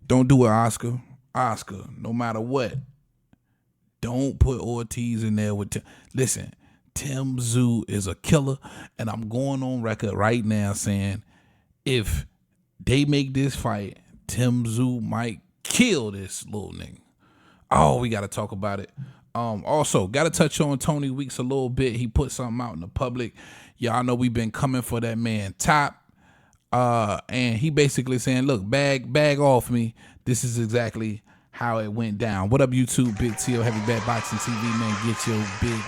Don't do it, Oscar. Oscar, no matter what, don't put Ortiz in there with Tim. Listen, Tszyu is a killer, and I'm going on record right now saying if they make this fight, Tszyu might kill this little nigga. Oh, we got to talk about it. Also, got to touch on Tony Weeks a little bit. He put something out in the public. Y'all know we've been coming for that man Top. And he basically saying, look, bag off me. This is exactly how it went down. What up, YouTube? Big Tszyu, Heavy Bad Boxing TV, man. Get your big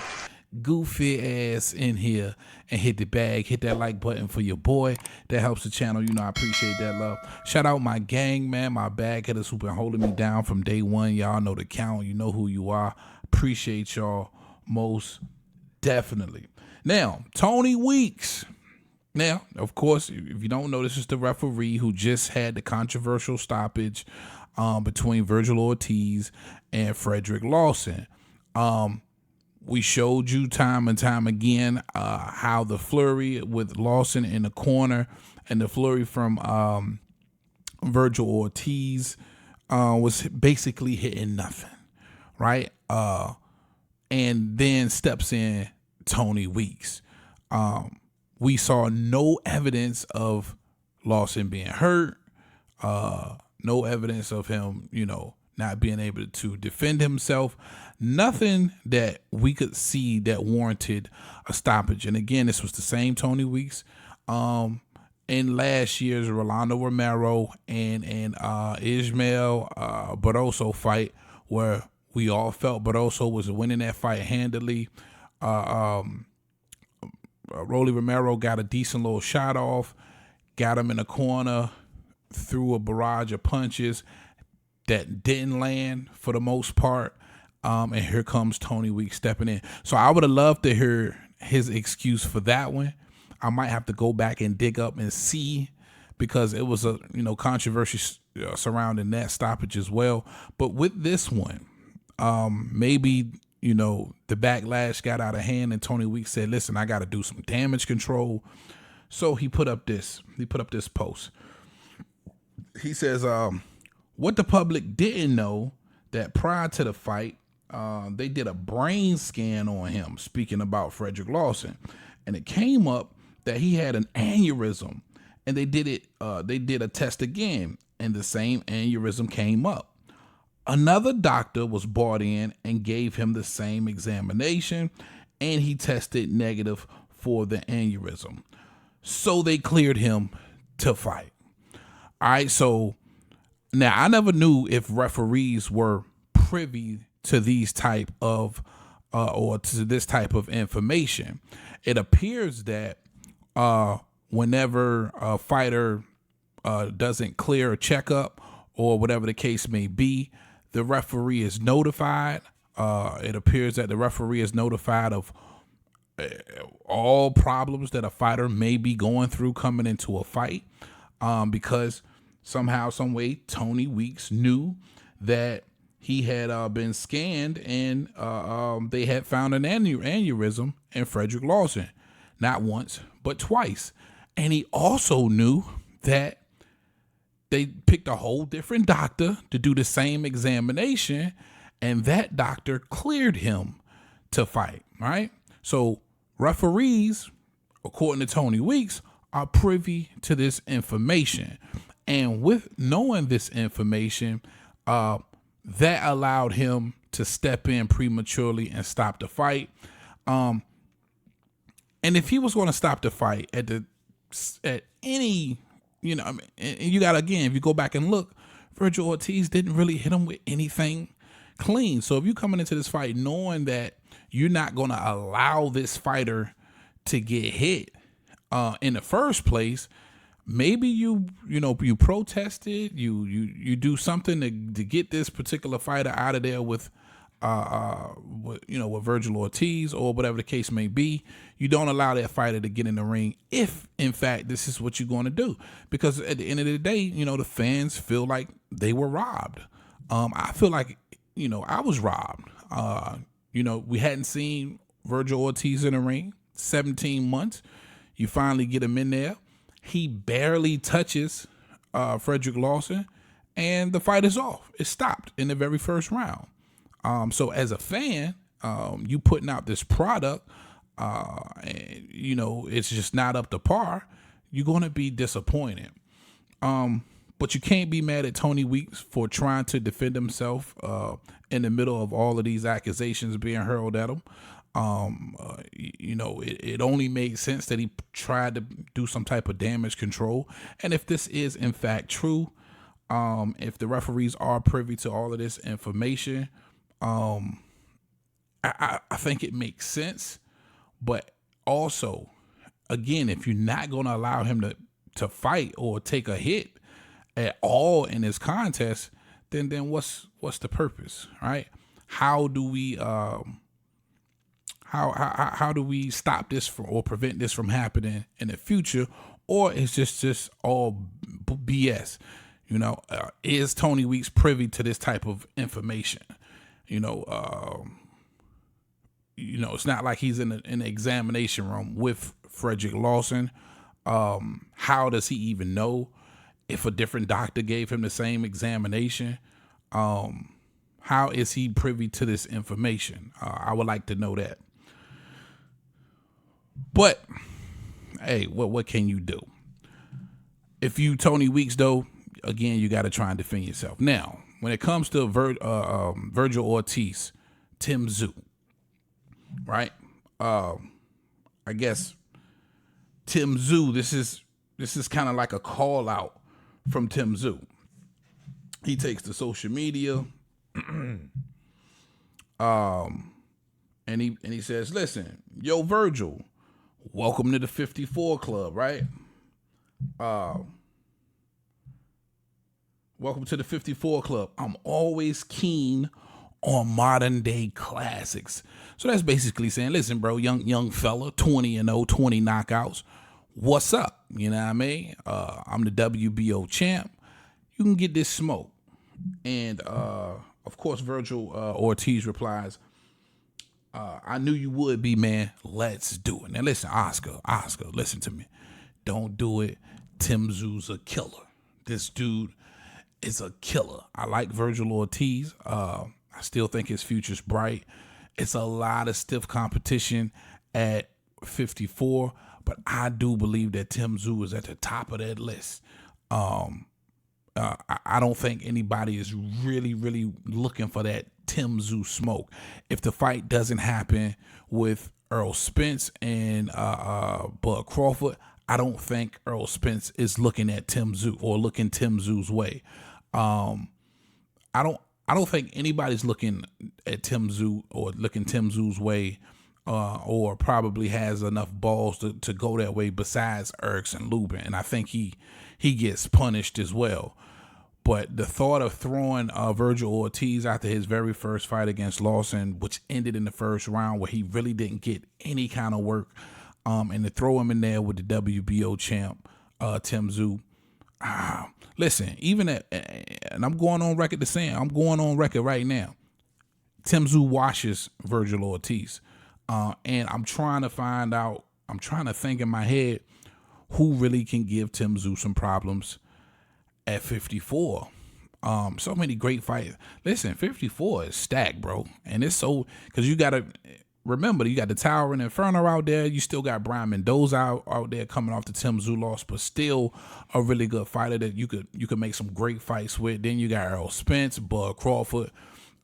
goofy ass in here and hit the bag. Hit that like button for your boy. That helps the channel. You know, I appreciate that love. Shout out my gang, man. My bag hitters who've been holding me down from day one. Y'all know the count. You know who you are. Appreciate y'all most definitely. Now, Tony Weeks. Now, of course, if you don't know, this is the referee who just had the controversial stoppage between Vergil Ortiz and Frederick Lawson. We showed you time and time again how the flurry with Lawson in the corner and the flurry from Vergil Ortiz was basically hitting nothing, right? And then steps in Tony Weeks. We saw no evidence of Lawson being hurt, no evidence of him, not being able to defend himself, nothing that we could see that warranted a stoppage. And again, this was the same Tony Weeks in last year's Rolando Romero and Ismael Barroso fight, where we all felt Barroso was winning that fight handily. Rolly Romero got a decent little shot off, got him in the corner, threw a barrage of punches that didn't land for the most part. And here comes Tony Weeks stepping in. So I would have loved to hear his excuse for that one. I might have to go back and dig up and see, because it was a controversy surrounding that stoppage as well. But with this one, maybe the backlash got out of hand, and Tony Weeks said, listen, I got to do some damage control. So he put up this post. He says, what the public didn't know, that prior to the fight, they did a brain scan on him, speaking about Frederick Lawson, and it came up that he had an aneurysm, and they did a test again, and the same aneurysm came up. Another doctor was brought in and gave him the same examination, and he tested negative for the aneurysm. So they cleared him to fight. All right, so now I never knew if referees were privy to these type of or to this type of information. It appears that whenever a fighter doesn't clear a checkup or whatever the case may be, the referee is notified. It appears that the referee is notified of all problems that a fighter may be going through coming into a fight, because somehow, some way, Tony Weeks knew that he had been scanned, and they had found an aneurysm in Frederick Lawson, not once but twice. And he also knew that they picked a whole different doctor to do the same examination, and that doctor cleared him to fight, right? So referees, according to Tony Weeks, are privy to this information. And with knowing this information, that allowed him to step in prematurely and stop the fight. And if he was going to stop the fight at any, and you got, again, if you go back and look, Vergil Ortiz didn't really hit him with anything clean. So if you're coming into this fight knowing that you're not going to allow this fighter to get hit in the first place, maybe you protested, you do something to get this particular fighter out of there with Vergil Ortiz or whatever the case may be. You don't allow that fighter to get in the ring if, in fact, this is what you're going to do. Because at the end of the day, the fans feel like they were robbed. I feel like, I was robbed. We hadn't seen Vergil Ortiz in the ring 17 months. You finally get him in there. He barely touches Frederick Lawson, and the fight is off. It stopped in the very first round. So as a fan, you putting out this product, and, it's just not up to par, you're going to be disappointed. But you can't be mad at Tony Weeks for trying to defend himself in the middle of all of these accusations being hurled at him. It only made sense that he tried to do some type of damage control. And if this is in fact true, if the referees are privy to all of this information, I think it makes sense. But also, again, if you're not going to allow him to fight or take a hit at all in this contest, then what's the purpose, right? How do we how do we stop this or prevent this from happening in the future? Or is just all BS? Is Tony Weeks privy to this type of information? It's not like he's in the examination room with Frederick Lawson. How does he even know if a different doctor gave him the same examination? How is he privy to this information? I would like to know that. But hey, what can you do? If you Tony Weeks, though, again, you got to try and defend yourself. Now, when it comes to Vergil Ortiz, Tszyu, right? I guess Tszyu, this is kind of like a call out from Tszyu. He takes to social media, and he says, "Listen, yo, Vergil, welcome to the 54 Club, right? Welcome to the 54 Club. I'm always keen on modern day classics." So that's basically saying, listen, bro, young fella, 20-0, 20 knockouts. What's up? You know what I mean? I'm the WBO champ. You can get this smoke. And of course, Vergil Ortiz replies, "I knew you would be, man. Let's do it." Now listen, Oscar, listen to me. Don't do it. Tszyu's a killer. This dude is a killer. I like Vergil Ortiz. I still think his future's bright. It's a lot of stiff competition at 54, but I do believe that Tszyu is at the top of that list. I don't think anybody is really looking for that Tszyu smoke. If the fight doesn't happen with Errol Spence and Bud Crawford, I don't think Errol Spence is looking at Tszyu or looking Tszyu's way. I don't think anybody's looking at Tszyu or looking Tszyu's way, or probably has enough balls to go that way besides Erickson Lubin. And I think he gets punished as well. But the thought of throwing Vergil Ortiz after his very first fight against Lawson, which ended in the first round where he really didn't get any kind of work, and to throw him in there with the WBO champ, Tszyu, listen, even and I'm going on record to saying, I'm going on record right now, Tszyu washes Vergil Ortiz. And I'm trying to think in my head who really can give Tszyu some problems at 54. So many great fights. Listen, 54 is stacked, bro. And it's so, because you got to remember, you got the Towering Inferno out there. You still got Brian Mendoza out there coming off the Tszyu loss, but still a really good fighter that you could make some great fights with. Then you got Errol Spence, Bud Crawford,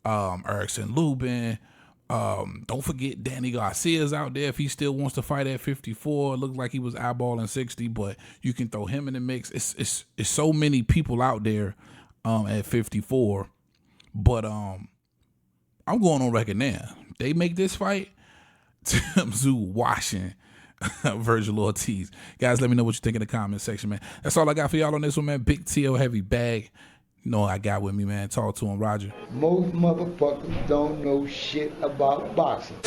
Erickson Lubin. Don't forget Danny Garcia's out there if he still wants to fight at 54. It looked like he was eyeballing 60, but you can throw him in the mix. It's so many people out there at 54. But I'm going on record now. They make this fight, Tszyu washing Vergil Ortiz. Guys, let me know what you think in the comment section, man. That's all I got for y'all on this one, man. Big TL heavy bag. You know what I got with me, man. Talk to him, Roger. Most motherfuckers don't know shit about boxing.